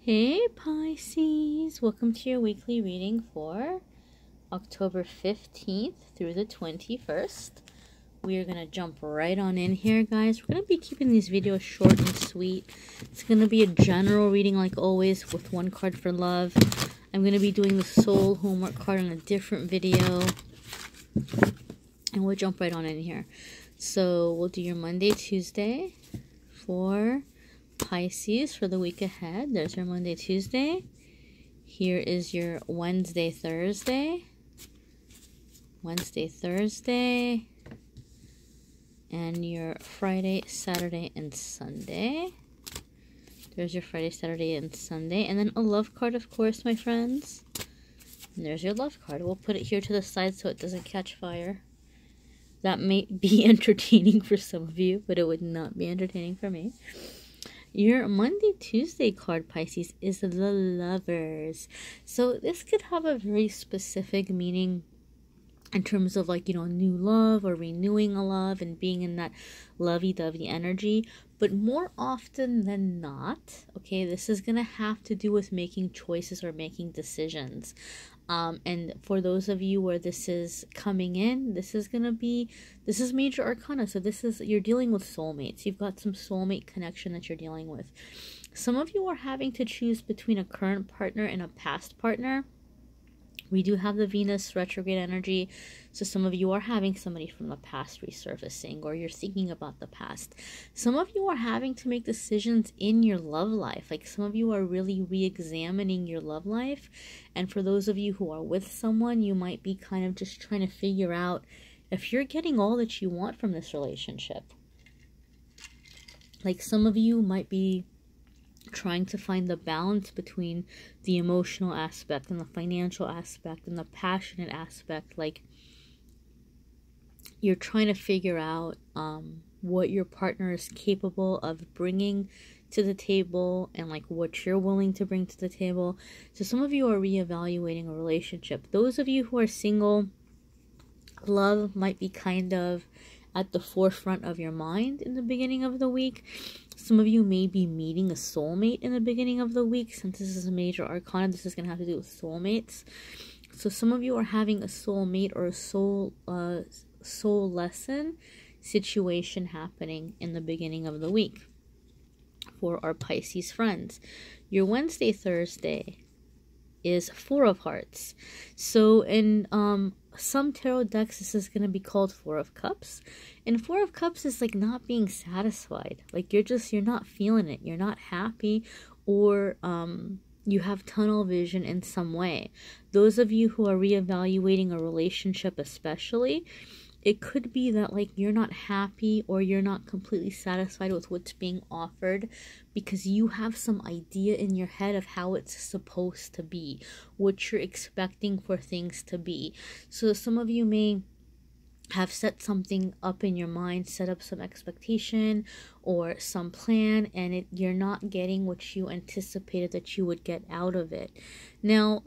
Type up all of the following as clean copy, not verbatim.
Hey Pisces, welcome to your weekly reading for October 15th through the 21st. We are going to jump right on in here, guys. We're going to be keeping these videos short and sweet. It's going to be a general reading like always with one card for love. I'm going to be doing the soul homework card on a different video. And we'll jump right on in here. So we'll do your Monday, Tuesday for Pisces for the week ahead. There's your Monday, Tuesday. Here is your Wednesday, Thursday. Wednesday, Thursday. And your Friday, Saturday, and Sunday. There's your Friday, Saturday, and Sunday. And then a love card, of course, my friends. And there's your love card. We'll put it here to the side so it doesn't catch fire. That may be entertaining for some of you, but it would not be entertaining for me. Your Monday, Tuesday card, Pisces, is the Lovers. So this could have a very specific meaning in terms of like, new love or renewing a love and being in that lovey-dovey energy. But more often than not, okay, this is going to have to do with making choices or making decisions. And for those of you where this is coming in, this is major arcana. So you're dealing with soulmates. You've got some soulmate connection that you're dealing with. Some of you are having to choose between a current partner and a past partner. We do have the Venus retrograde energy, so some of you are having somebody from the past resurfacing, or you're thinking about the past. Some of you are having to make decisions in your love life. Like some of you are really re-examining your love life. And for those of you who are with someone, you might be kind of just trying to figure out if you're getting all that you want from this relationship. Like some of you might be trying to find the balance between the emotional aspect and the financial aspect and the passionate aspect. Like you're trying to figure out what your partner is capable of bringing to the table and like what you're willing to bring to the table. So some of you are reevaluating a relationship. Those of you who are single, love might be kind of at the forefront of your mind in the beginning of the week. Some of you may be meeting a soulmate in the beginning of the week. Since this is a major arcana, this is going to have to do with soulmates. So some of you are having a soulmate or a soul lesson situation happening in the beginning of the week for our Pisces friends. Your Wednesday, Thursday is Four of Hearts. So in some tarot decks, this is going to be called Four of Cups. And Four of Cups is like not being satisfied. Like you're not feeling it. You're not happy, or you have tunnel vision in some way. Those of you who are reevaluating a relationship especially, it could be that like you're not happy or you're not completely satisfied with what's being offered because you have some idea in your head of how it's supposed to be, what you're expecting for things to be. So some of you may have set something up in your mind, set up some expectation or some plan, and you're not getting what you anticipated that you would get out of it. Now,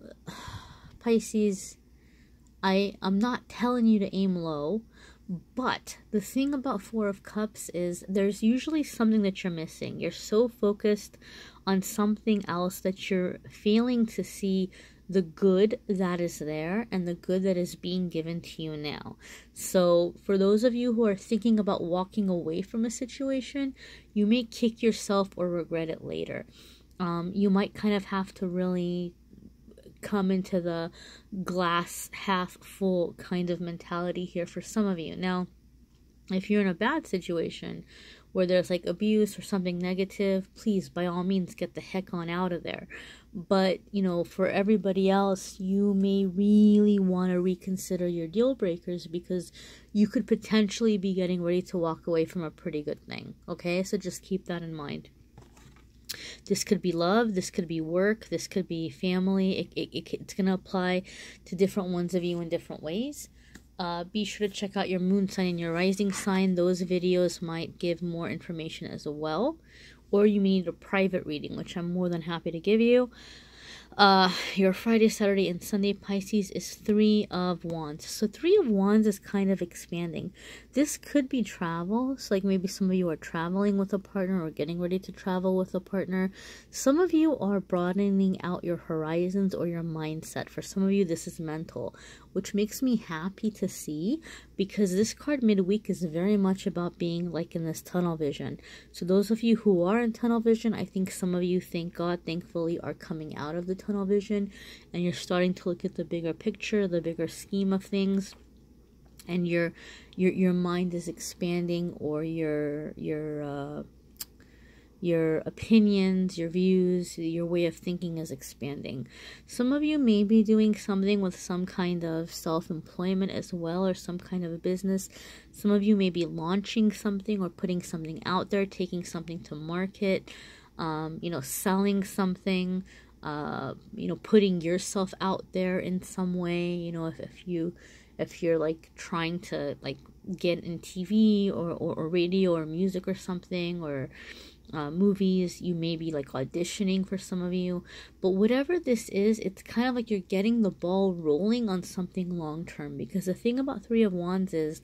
Pisces, I'm not telling you to aim low, but the thing about Four of Cups is there's usually something that you're missing. You're so focused on something else that you're failing to see the good that is there and the good that is being given to you now. So for those of you who are thinking about walking away from a situation, you may kick yourself or regret it later. You might kind of have to really come into the glass half full kind of mentality here for some of you. Now, if you're in a bad situation where there's like abuse or something negative, please by all means get the heck on out of there. But for everybody else, you may really want to reconsider your deal breakers because you could potentially be getting ready to walk away from a pretty good thing. Okay, so just keep that in mind. This could be love, this could be work, this could be family. It's going to apply to different ones of you in different ways. Be sure to check out your moon sign and your rising sign. Those videos might give more information as well. Or you may need a private reading, which I'm more than happy to give you. Your Friday, Saturday, and Sunday Pisces is Three of Wands. So Three of Wands is kind of expanding. This could be travel. So like maybe some of you are traveling with a partner or getting ready to travel with a partner. Some of you are broadening out your horizons or your mindset. For some of you, this is mental, which makes me happy to see, because this card midweek is very much about being like in this tunnel vision. So those of you who are in tunnel vision, I think some of you, thank God, thankfully, are coming out of the tunnel vision and you're starting to look at the bigger picture, the bigger scheme of things, and your mind is expanding, or your opinions, your views, your way of thinking is expanding. Some of you may be doing something with some kind of self-employment as well, or some kind of a business. Some of you may be launching something or putting something out there, taking something to market, selling something, putting yourself out there in some way. If you're like trying to like get in TV or radio or music or something, or movies, you may be like auditioning for some of you. But whatever this is, it's kind of like you're getting the ball rolling on something long term, because the thing about Three of Wands is,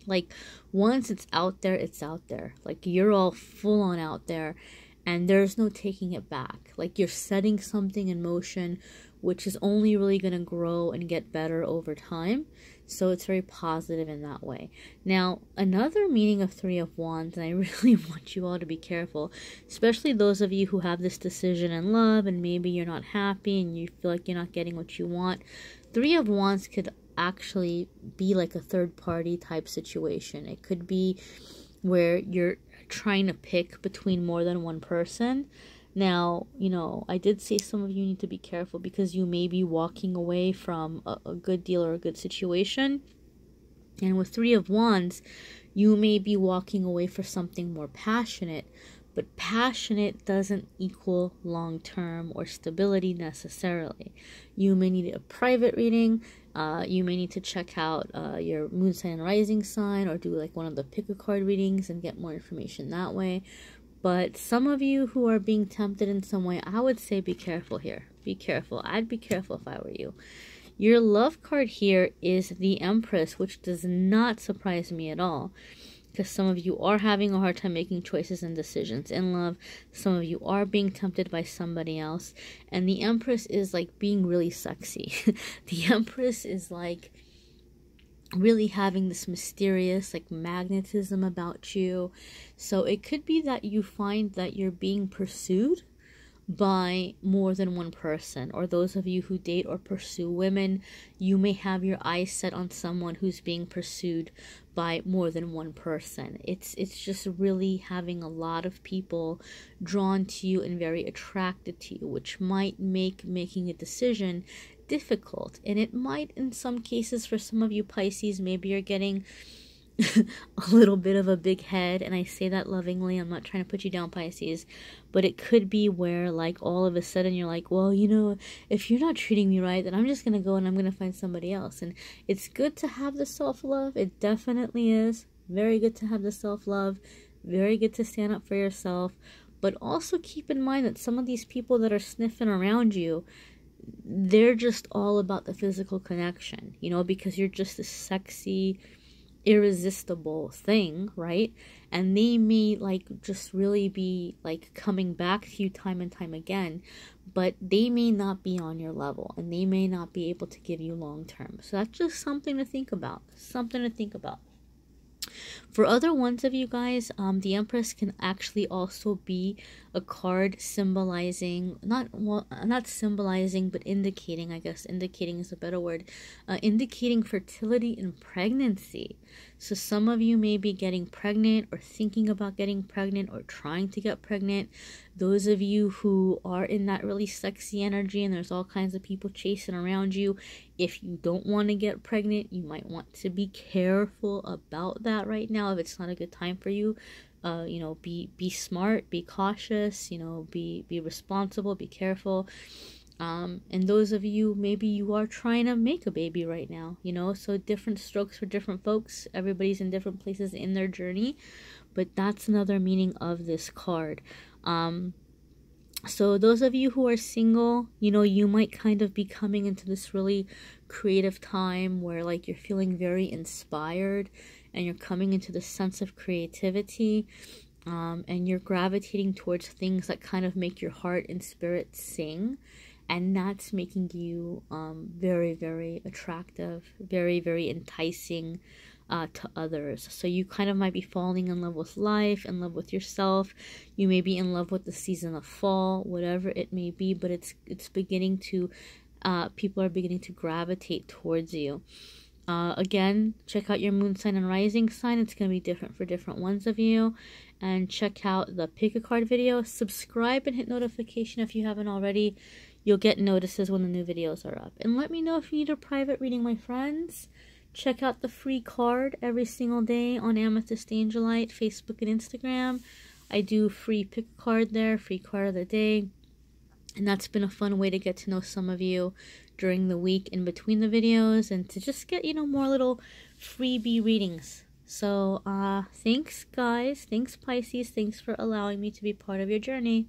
like, once it's out there, it's out there. Like, you're all full on out there and there's no taking it back. Like, you're setting something in motion which is only really going to grow and get better over time. So it's very positive in that way. Now, another meaning of Three of Wands, and I really want you all to be careful, especially those of you who have this decision in love and maybe you're not happy and you feel like you're not getting what you want. Three of Wands could actually be like a third party type situation. It could be where you're trying to pick between more than one person. Now, I did say some of you need to be careful, because you may be walking away from a good deal or a good situation. And with Three of Wands, you may be walking away for something more passionate. But passionate doesn't equal long-term or stability necessarily. You may need a private reading. You may need to check out your moon sign and rising sign, or do like one of the pick a card readings and get more information that way. But some of you who are being tempted in some way, I would say be careful here. Be careful. I'd be careful if I were you. Your love card here is the Empress, which does not surprise me at all, because some of you are having a hard time making choices and decisions in love. Some of you are being tempted by somebody else. And the Empress is like being really sexy. The Empress is like really having this mysterious like magnetism about you. So it could be that you find that you're being pursued by more than one person, or those of you who date or pursue women, you may have your eyes set on someone who's being pursued by more than one person. It's just really having a lot of people drawn to you and very attracted to you, which might make making a decision difficult. And it might, in some cases, for some of you Pisces, maybe you're getting a little bit of a big head, and I say that lovingly. I'm not trying to put you down, Pisces, but it could be where like all of a sudden you're like, well, if you're not treating me right, then I'm just gonna go and I'm gonna find somebody else. And it's good to have the self-love. It definitely is very good to have the self-love, very good to stand up for yourself. But also keep in mind that some of these people that are sniffing around you, they're just all about the physical connection, because you're just a sexy, irresistible thing, right? And they may like just really be like coming back to you time and time again, but they may not be on your level and they may not be able to give you long term. So that's just something to think about. For other ones of you guys, the Empress can actually also be a card symbolizing, not symbolizing, but indicating, I guess indicating is a better word, indicating fertility and pregnancy. So some of you may be getting pregnant or thinking about getting pregnant or trying to get pregnant. Those of you who are in that really sexy energy and there's all kinds of people chasing around you, if you don't want to get pregnant, you might want to be careful about that right now if it's not a good time for you. Be smart, be cautious, be responsible, be careful. And those of you, maybe you are trying to make a baby right now, so different strokes for different folks. Everybody's in different places in their journey, but that's another meaning of this card. So those of you who are single, you know, you might kind of be coming into this really creative time where like you're feeling very inspired and you're coming into the sense of creativity, and you're gravitating towards things that kind of make your heart and spirit sing, and that's making you very, very attractive, very, very enticing to others. So you kind of might be falling in love with life, in love with yourself. You may be in love with the season of fall, whatever it may be, but it's beginning to, people are beginning to gravitate towards you. Again, check out your moon sign and rising sign. It's going to be different for different ones of you. And check out the pick a card video. Subscribe and hit notification if you haven't already. You'll get notices when the new videos are up. And let me know if you need a private reading, my friends. Check out the free card every single day on AmethystAngelLight, Facebook and Instagram. I do free pick a card there, free card of the day. And that's been a fun way to get to know some of you during the week in between the videos, and to just get, you know, more little freebie readings. So, thanks guys, thanks Pisces, thanks for allowing me to be part of your journey.